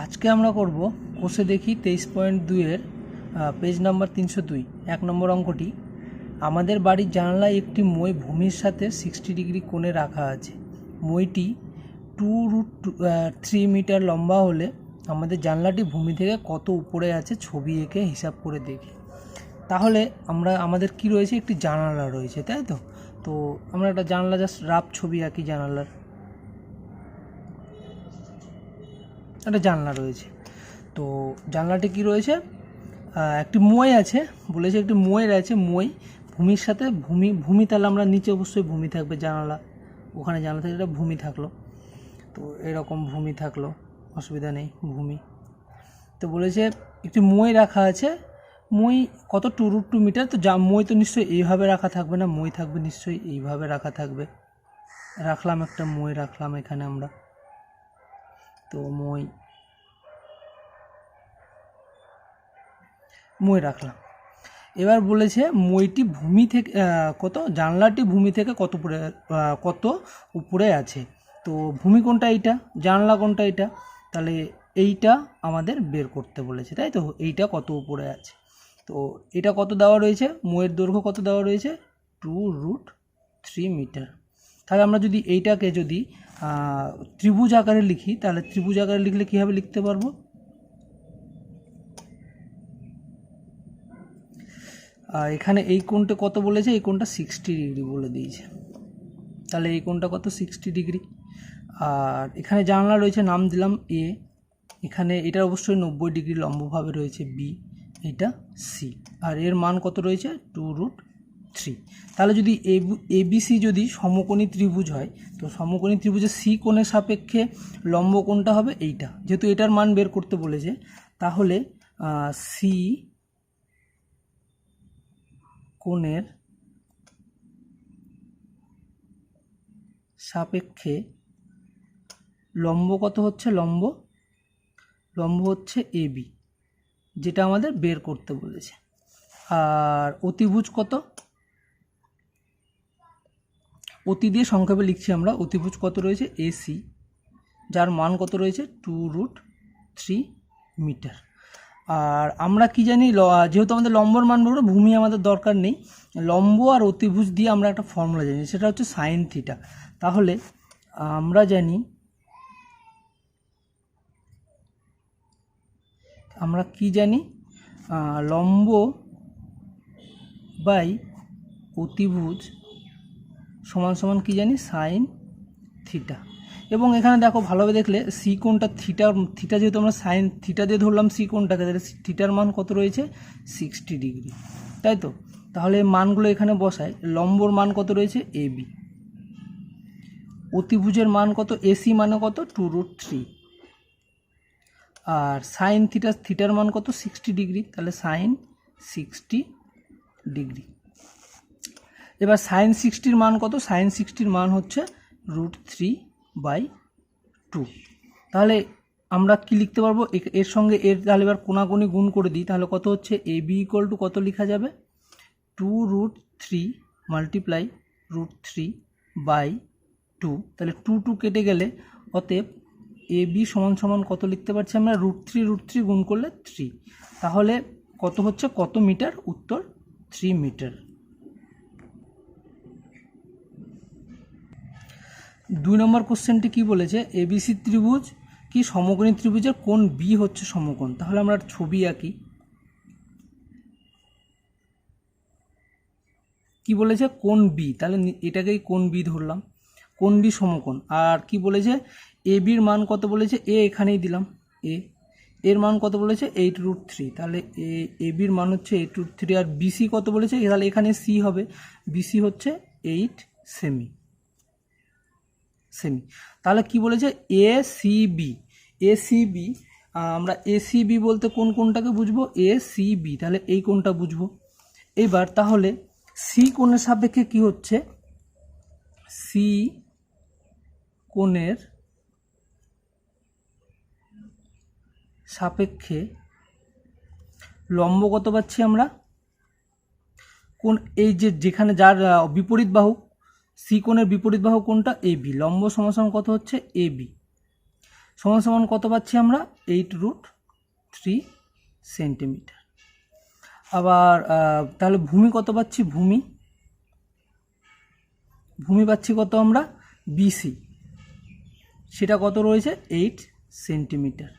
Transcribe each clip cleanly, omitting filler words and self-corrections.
আজকে আমরা করব কোষে দেখি 23.2 এর পেজ নাম্বার 302 এক নম্বর অঙ্কটি। আমাদের বাড়ির জানালায় একটি মই ভূমির সাথে 60 ডিগ্রি কোণে রাখা আছে। মইটি 2√3 মিটার লম্বা হলে আমাদের জানলাটি ভূমি থেকে কত উপরে আছে ছবি এঁকে হিসাব করে দেখি। তাহলে আমাদের কি রয়েছে, একটি জানালা রয়েছে, তাই তো। তো আমরা একটা জানলা জাস্ট রাফ ছবি আঁকি। জানালার একটা জানলা রয়েছে, তো জানলাটি কি রয়েছে, একটি মই আছে, বলেছে একটি মই রয়েছে। মই ভূমির সাথে ভূমি তাহলে আমরা নিচে অবশ্যই ভূমি থাকবে, জানালা ওখানে জানলা থেকে এটা ভূমি থাকলো, তো এরকম ভূমি থাকলো, অসুবিধা নেই, ভূমি। তো বলেছে একটি মই রাখা আছে, মই কত 2√2 মিটার। তো মই তো নিশ্চয়ই এইভাবে রাখা থাকবে না, মই থাকবে নিশ্চয়ই এইভাবে রাখা থাকবে। রাখলাম একটা মই, রাখলাম এখানে আমরা, তো মই রাখলাম। এবার বলেছে মইটি ভূমি থেকে জানলাটি ভূমি থেকে কত উপরে আছে। তো ভূমি কোনটা, এইটা, জানলা কোনটা, এটা, তাহলে এইটা আমাদের বের করতে বলেছে, তাই তো। এইটা কত উপরে আছে, তো এটা কত দেওয়া রয়েছে, মইয়ের দৈর্ঘ্য কত দেওয়া রয়েছে, 2√3 মিটার। তাহলে আমরা যদি এইটাকে ত্রিভুজ আকারে লিখি, তাহলে ত্রিভুজ আকারে লিখলে কীভাবে লিখতে পারবো, এখানে এই কোণটা কত বলেছে, এই কোণটা 60 ডিগ্রি বলে দিয়েছে, তাহলে এই কোণটা কত, 60 ডিগ্রি। আর এখানে জানলা রয়েছে, নাম দিলাম এ, এখানে এটা অবশ্যই 90 ডিগ্রি লম্বভাবে রয়েছে বি, এটা সি, আর এর মান কত রয়েছে, 2√3। তাহলে যদি এবিসি যদি সমকোণী ত্রিভুজ হয়, তো সমকোণী ত্রিভুজের সি কোণের সাপেক্ষে লম্ব কোণটা হবে এইটা, যেহেতু এটার মান বের করতে বলেছে, তাহলে সি কোণের সাপেক্ষে লম্ব কত হচ্ছে, লম্ব হচ্ছে এবি, যেটা আমাদের বের করতে বলেছে। আর অতিভুজ কত, অতি দিয়ে সংক্ষেপে লিখছি আমরা, অতিভুজ কত রয়েছে, এসি, যার মান কত রয়েছে, 2√3 মিটার। আর আমরা কি জানি, যেহেতু আমাদের লম্বর মান বের করব, ভূমি আমাদের দরকার নেই, লম্ব আর অতিভুজ দিয়ে আমরা একটা ফর্মুলা জানি, সেটা হচ্ছে সাইন থিটা। তাহলে আমরা জানি, আমরা কি জানি, লম্ব বাই অতিভুজ সমান সমান কি জানি, সাইন থিটা। এবং এখানে দেখো ভালোভাবে দেখলে সি কোণটা থিটা যেহেতু আমরা সাইন থিটা দিয়ে ধরলাম সি কোণটাকে, তাহলে থিটার মান কত রয়েছে, 60 ডিগ্রি, তাই তো। তাহলে মানগুলো এখানে বসায়, লম্বর মান কত রয়েছে, এবি, অতিভুজের মান কত, এসি মানে কত, 2√3, আর সাইন থিটার মান কত, 60 ডিগ্রি, তাহলে সাইন 60 ডিগ্রি। এবার সাইন 60-র মান কত, সাইন 60-র মান হচ্ছে √3/2। তাহলে আমরা কি লিখতে পারবো, এর সঙ্গে এর তাহলে এবার কোণাকুণি গুণ করে দিই, তাহলে কত হচ্ছে, এবি ইকুয়াল টু কত লেখা যাবে, 2√3 মাল্টিপ্লাই √3/2, তাহলে 2 কেটে গেলে অতএব এবি সমান সমান কত লিখতে পারছি আমরা, √3 গুণ করলে 3, তাহলে কত হচ্ছে, কত মিটার, উত্তর 3 মিটার। 2 নম্বর কোশ্চেনটি কি বলেছে, এবিসি ত্রিভুজ কি সমকোণী ত্রিভুজের কোণ বি হচ্ছে সমকোণ। তাহলে আমরা ছবি আঁকি, কি বলেছে, কোণ বি, তাহলে এটাকেই কোণ বি ধরলাম, কোণ বি সমকোণ। আর কি বলেছে, এ বির মান কত বলেছে, এ এখানেই দিলাম, এর মান কত বলেছে, 8√3, তাহলে এ বির মান হচ্ছে 8√3। আর বিসি কত বলেছে, তাহলে এখানে সি হবে, বিসি হচ্ছে 8 সেমি। তাহলে কি বলেছে, এসিবি, আমরা এসিবি বলতে কোনটাকে বুঝবো, এসিবি, তাহলে এই কোণটা বুঝবো। এবার তাহলে সি কোণের সাপেক্ষে কি হচ্ছে, সি কোণের সাপেক্ষে লম্ব কত পাচ্ছি আমরা, কোন এই যেখানে যার বিপরীত বাহু, সি কোণের বিপরীত বাহু কোনটা, এবি, লম্ব সমান কত হচ্ছে, এবি। সমান সমান কত পাচ্ছি আমরা 8√3 সেন্টিমিটার। আবার তাহলে ভূমি কত পাচ্ছি, ভূমি পাচ্ছি কত আমরা বিসি, সেটা কত রয়েছে 8 সেন্টিমিটার।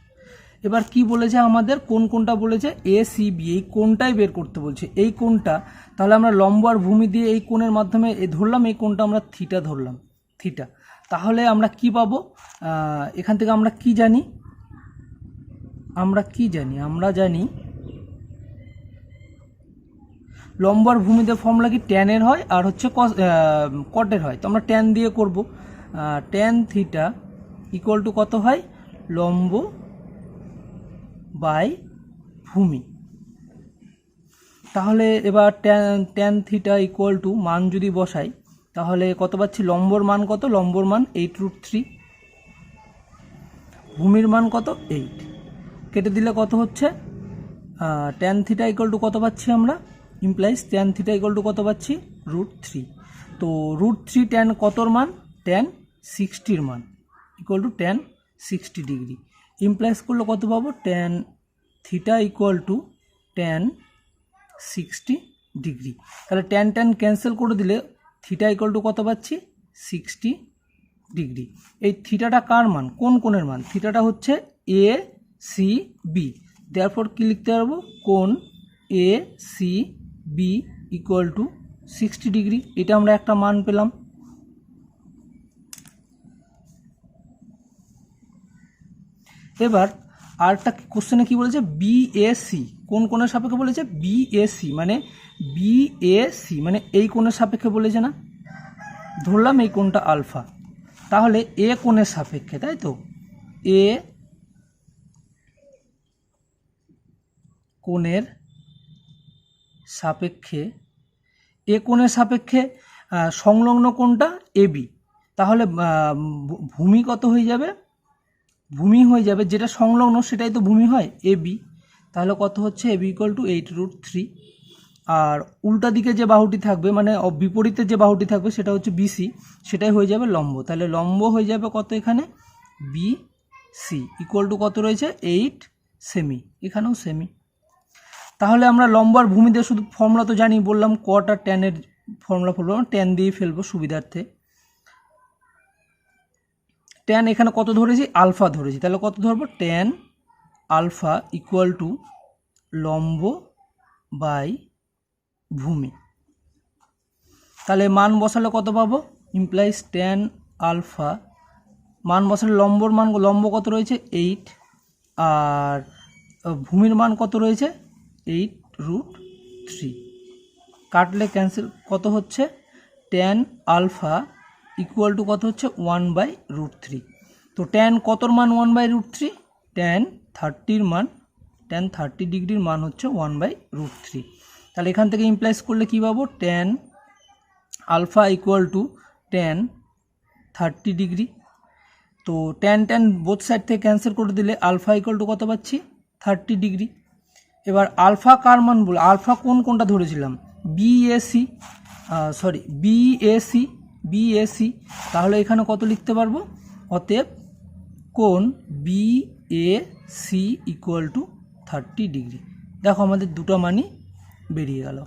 এবার কি বলেছে আমাদের, কোনটা বলেছে এসিবি, এই কোণটাই বের করতে বলছে। এই কোণটা তাহলে আমরা লম্ব আর ভূমি দিয়ে এই কোণের মাধ্যমে ধরলাম, এই কোণটা আমরা থিটা ধরলাম, থিটা। তাহলে আমরা কি পাবো, এখান থেকে আমরা কি জানি, আমরা জানি লম্ব আর ভূমিতে ফর্মুলা কি ট্যানের হয় আর হচ্ছে কটের হয়। তো আমরা ট্যান দিয়ে করব, ট্যান থিটা ইকুয়াল টু কত হয়, লম্ব বাই ভূমি। তাহলে এবার ট্যান থিটা ইকুয়াল টু মান যদি বসাই তাহলে কত পাচ্ছি, লম্বর মান কত, লম্বর মান 8√3, ভূমির মান কত 8, কেটে দিলে কত হচ্ছে, ট্যান থিটা ইকুয়াল টু কত পাচ্ছি আমরা, implies tan theta equal to কত পাচ্ছি √3। তো √3 ট্যান কতর মান, ট্যান 60 মান equal to tan 60 degree. Implies করলে কত পাবো, tan theta equal to tan 60 degree. তাহলে ট্যান ক্যান্সেল করে দিলে থিটা ইকুয়াল টু কত পাচ্ছি 60 ডিগ্রি। এই থিটাটা কার মান, কোন কোণের মান, থিটাটা হচ্ছে এ সি বি। দেয়ারফর কি লিখতে পারবো, কোণ A C B equal to 60 degree. এটা আমরা একটা মান পেলাম। এবার আরেকটা কোশ্চেনে কি বলেছে, বিএসি, কোন কোণের সাপেক্ষে বলেছে, বিএসি মানে এই কোণের সাপেক্ষে বলেছে না, ধরলাম এই কোণটা আলফা। তাহলে এ কোণের সাপেক্ষে, তাই তো, এ কোণের সাপেক্ষে সংলগ্ন কোণটা এবি। তাহলে ভূমি কত হয়ে যাবে, ভূমি হয়ে যাবে যেটা সংলগ্ন সেটাই তো ভূমি হয়, এবি। তাহলে কত হচ্ছে, এবি ইকুয়াল টু 8√3। আর উল্টা দিকে যে বাহুটি থাকবে, মানে বিপরীতে যে বাহুটি থাকবে সেটা হচ্ছে বিসি, সেটাই হয়ে যাবে লম্ব। তাহলে লম্ব হয়ে যাবে কত, এখানে বিসি ইকুয়াল টু কত রয়েছে 8 সেমি, এখানেও সেমি। তাহলে আমরা লম্ব আর ভূমি দিয়ে শুধু ফর্মুলা তো জানি, বললাম কট আর ট্যানের ফর্মুলা ট্যান দিয়ে ফেলবো সুবিধার্থে। ট্যান এখানে কত ধরেছি, আলফা ধরেছি, তাহলে কত ধরবো, ট্যান আলফা ইকুয়াল টু লম্ব বাই ভূমি। তাহলে মান বসালে কত পাবো, ইমপ্লাইজ ট্যান আলফা মান বসালে লম্বর মান, লম্ব কত রয়েছে 8, আর ভূমির মান কত রয়েছে 8√3। কাটলে ক্যান্সেল কত হচ্ছে, ট্যান আলফা ইকুয়াল টু কত হচ্ছে 1/√3। তো ট্যান কতর মান 1/√3, ট্যান 30 মান, ট্যান 30 ডিগ্রির মান হচ্ছে 1/√3। তাহলে এখান থেকে ইমপ্লাইজ করলে কী পাবো, tan alpha equal to tan 30 degree. তো ট্যান বোথ সাইড থেকে ক্যান্সেল করে দিলে আলফা ইকুয়াল টু কত পাচ্ছি 30 ডিগ্রি। এবার আলফা কার মান বলে, আলফা কোনটা ধরেছিলাম, বিএসি। তাহলে এখানে কত লিখতে পারবো, অতএব কোণ বিএসি ইকুয়াল টু 30 ডিগ্রি। দেখো আমাদের দুটো মানই বেরিয়ে গেল।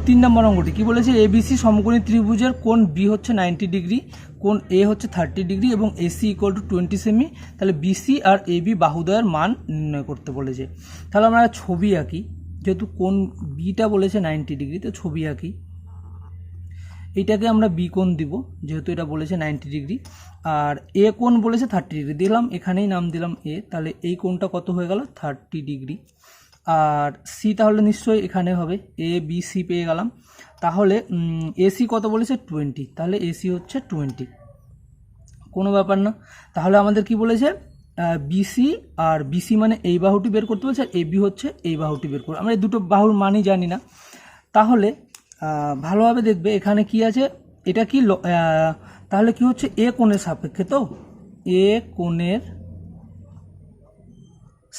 3 নম্বর অঙ্কটি কি বলেছে, এবিসি সমকোণী ত্রিভুজের কোণ বি হচ্ছে 90 ডিগ্রি, কোণ এ হচ্ছে 30 ডিগ্রি এবং এসি ইকুয়াল টু 20 সেমি। তাহলে বিসি আর এবি বাহুদ্বয়ের মান নির্ণয় করতে বলেছে। তাহলে আমরা ছবি আঁকি, যেহেতু কোণ বিটা বলেছে 90 ডিগ্রি, তো ছবি আঁকি। এইটাকে আমরা বি কোণ দিব, যেহেতু এটা বলেছে 90 ডিগ্রি, আর এ কোণ বলেছে 30 ডিগ্রি দিলাম, এখানেই নাম দিলাম এ। তাহলে এই কোণটা কত হয়ে গেল 30 ডিগ্রি। আর সি তাহলে নিশ্চয়ই এখানে হবে, এ বি সি পেয়ে গেলাম। তাহলে এসি কত বলেছে 20, তাহলে এসি হচ্ছে 20, কোনো ব্যাপার না। তাহলে আমাদের কি বলেছে, বিসি আর বিসি মানে এই বাহুটি বের করতে বলছে, আর এবি হচ্ছে এই বাহুটি বের করবো। আমরা এই দুটো বাহুর মানই জানি না। তাহলে ভালোভাবে দেখবে এখানে কি আছে, এটা কি তাহলে কি হচ্ছে এ কোণের সাপেক্ষে, তো এ কোণের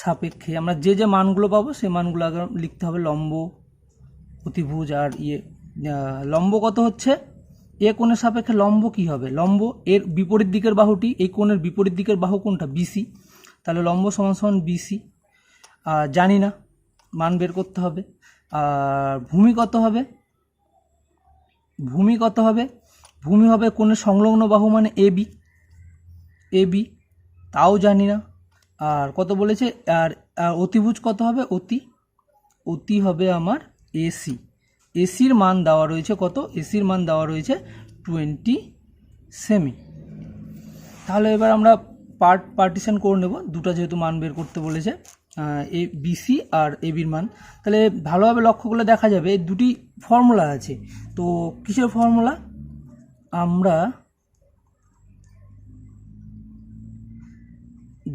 সাপেক্ষে আমরা যে মানগুলো পাবো সেই মানগুলো আগে লিখতে হবে, লম্ব অতিভুজ আর লম্ব কত হচ্ছে, এ কোণের সাপেক্ষে লম্ব কি হবে, লম্ব এর বিপরীত দিকের বাহুটি, এই কোণের বিপরীত দিকের বাহু কোনটা, বিসি, তাহলে লম্ব সমান সমান বিসি। জানি না, মান বের করতে হবে। আর ভূমি কত হবে, ভূমি কত হবে, ভূমি হবে কোণের সংলগ্ন বাহু মানে এবি, এবি তাও জানি না। আর কত বলেছে, আর অতিভুজ কত হবে, অতি হবে আমার এসি, এসির মান দেওয়া রয়েছে কত, এসির মান দেওয়া রয়েছে 20 সেমি। তাহলে এবার আমরা পার্টিশন করে নেব, দুটো যেহেতু মান বের করতে বলেছে, এ বিসি আর এবির মান। তাহলে ভালোভাবে লক্ষ্য করলে দেখা যাবে এই দুটি ফর্মুলা আছে। তো কিসের ফর্মুলা, আমরা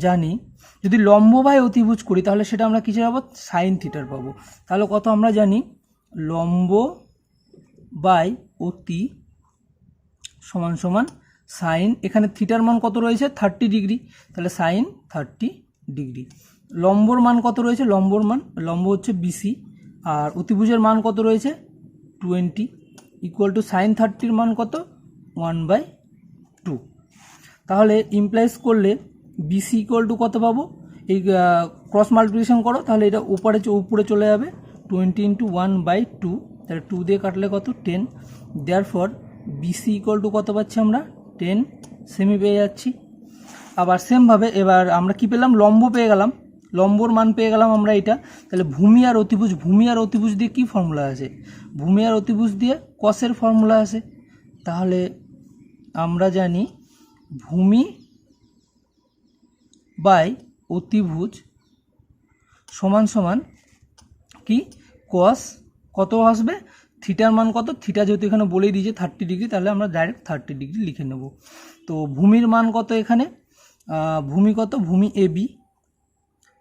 জানি যদি লম্ব বাই অতিভুজ করি তাহলে সেটা আমরা কিসের পাবো, সাইন থিটার পাবো। তাহলে কত আমরা জানি, লম্ব বাই অতি সমান সমান সাইন, এখানে থিটার মান কত রয়েছে 30 ডিগ্রি, তাহলে সাইন 30 ডিগ্রি। লম্বর মান কত রয়েছে, লম্ব হচ্ছে বিসি, আর অতিভুজের মান কত রয়েছে 20 ইকুয়াল টু সাইন 30-র মান কত 1/2। তাহলে ইমপ্লাইজ করলে বিসি ইকুয়াল টু কত পাবো, এই ক্রস মাল্টিপ্লিকেশন করো তাহলে এটা উপরে চলে যাবে 20 × 1/2, তাহলে 2 দিয়ে কাটলে কত 10, দেয়ারফর বিসি ইকুয়াল টু কত পাচ্ছি আমরা 10 সেমি পেয়ে যাচ্ছি। আবার সেমভাবে এবার আমরা কি পেলাম, লম্ব পেয়ে গেলাম, লম্বর মান পেয়ে গেলাম আমরা এটা। তাহলে ভূমি আর অতিভুজ দিয়ে কি ফর্মুলা আছে, ভূমি আর অতিভুজ দিয়ে কসের ফর্মুলা আছে। তাহলে আমরা জানি ভূমি বাই অতিভুজ সমান সমান কি, কস কত আসবে, থিটার মান কত, থিটা যেহেতু এখানে বলেই দিয়েছে 30 ডিগ্রি, তাহলে আমরা ডাইরেক্ট 30 ডিগ্রি লিখে নেব। তো ভূমির মান কত এখানে, ভূমি কত, ভূমি এবি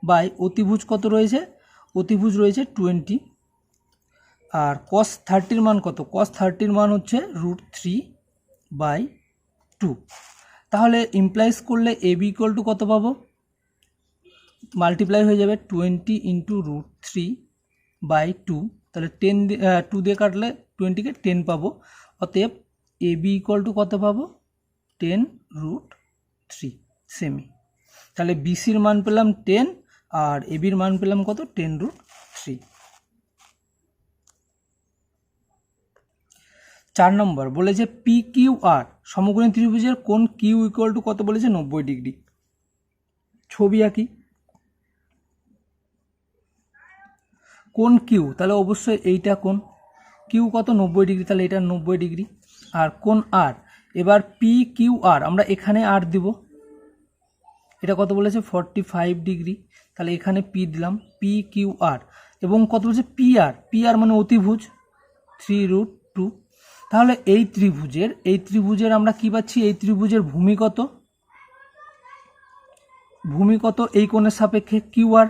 বাই অতিভুজ কত রয়েছে, অতিভুজ রয়েছে 20, আর কস 30-র মান কত, কস 30-র মান হচ্ছে √3/2। তাহলে ইমপ্লাইজ করলে এবি ইকুয়াল টু কত পাবো, মাল্টিপ্লাই হয়ে যাবে 20 × √3/2, তাহলে 2 দিয়ে কাটলে 20-কে 10 পাবো, অতএব এবি ইকুয়াল টু কত পাবো 10√3 সেমি। তাহলে বিসির মান পেলাম 10 আর এবির মান পেলাম কত 10√3। 4 নম্বর বলেছে পি কিউ আর সমকোণী ত্রিভুজের কোণ কিউ ইকুয়াল টু কত বলেছে 90 ডিগ্রি। ছবি আঁকি, কোণ কিউ, তাহলে অবশ্যই এইটা কোণ কিউ কত 90 ডিগ্রি, তাহলে এটা 90 ডিগ্রি। আর কোণ আর, এবার পি কিউ আর আমরা এখানে আর দিব, এটা কত বলেছে 45 ডিগ্রি, তাহলে এখানে পি দিলাম, পি কিউ আর, এবং কত বলছে পি আর মানে অতিভুজ 3√2। তাহলে এই ত্রিভুজের আমরা কি পাচ্ছি, এই ত্রিভুজের ভূমি কত এই কোণের সাপেক্ষে কিউ আর,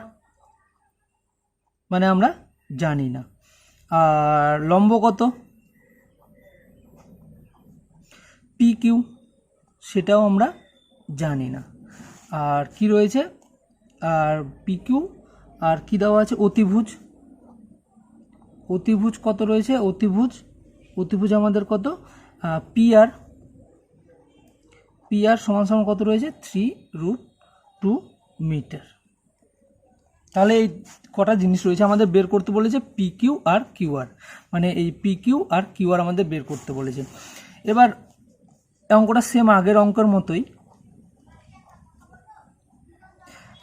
মানে আমরা জানি না। আর লম্ব কত পি কিউ, সেটাও আমরা জানি না। আর কি রয়েছে, আর পি কিউ আর কি দেওয়া আছে, অতিভুজ কত রয়েছে, অতিভুজ আমাদের কত পি আর সমান সমান কত রয়েছে 3√2 মিটার। তাহলে এই কটা জিনিস রয়েছে আমাদের বের করতে বলেছে, P Q R Q R, মানে এই P Q R Q R আমাদের বের করতে বলেছে। এবার অঙ্কটা সেম আগের অঙ্কের মতোই,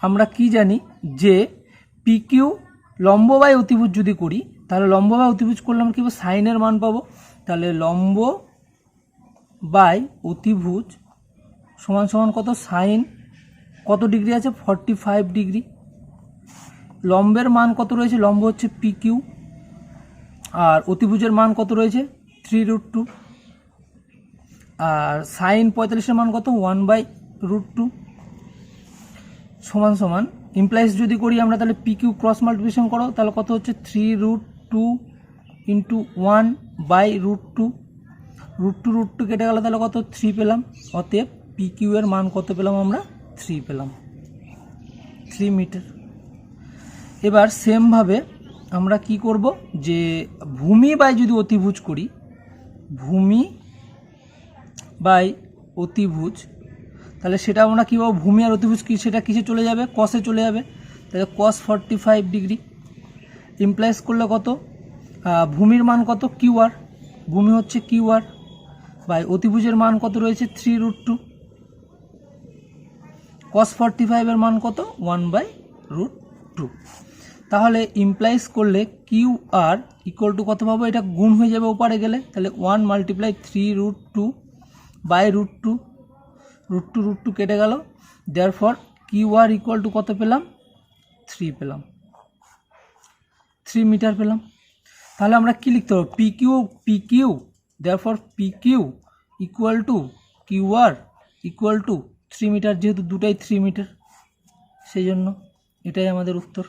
আমরা কি জানি যে পি কিউ লম্ব বাই অতিভুজ যদি করি, তাহলে লম্ব বাই অতিভুজ করলে আমরা কী পাবো, সাইনের মান পাবো। তাহলে লম্ব বাই অতিভুজ সমান সমান কত, সাইন কত ডিগ্রি আছে 45 ডিগ্রি। লম্বের মান কত রয়েছে, লম্ব হচ্ছে পি কিউ, আর অতিভুজের মান কত রয়েছে 3√2, আর সাইন 45-এর মান কত 1/√2 সমান সমান ইমপ্লাইজ যদি করি আমরা, তাহলে পি কিউ ক্রস মাল্টিপ্লিকেশন করো, তাহলে কত হচ্ছে 3√2 × 1/√2, √2 কেটে গেল, তাহলে কত 3 পেলাম। অতএব পি কিউ এর মান কত পেলাম আমরা 3 পেলাম, 3 মিটার। এবার সেমভাবে আমরা কি করব, যে ভূমি বাই যদি অতিভুজ করি, ভূমি বাই অতিভুজ, তাহলে সেটা আমরা কী পাবো, ভূমি আর অতিভুজ কি সেটা কিসে চলে যাবে, কসে চলে যাবে, তাহলে cos 45 ডিগ্রি ইমপ্লাইজ করলে কত, ভূমির মান কত কিউ আর, ভূমি হচ্ছে কিউ আর, বাই অতিভুজের মান কত রয়েছে 3√2, cos 45 এর মান কত 1/√2। তাহলে ইমপ্লাইজ করলে কিউ আর ইকুয়াল টু কত পাবো, এটা গুণ হয়ে যাবে ওপারে গেলে, তাহলে 1 × 3√2/√2, √2 কেটে গেল, therefore Q R equal to কত পেলাম, 3 পেলাম, 3 মিটার পেলাম। তাহলে আমরা কি লিখতে পারবো, PQ therefore PQ equal to Q R equal to 3 metre, যেহেতু দুটাই 3 মিটার, সেই জন্য এটাই আমাদের উত্তর।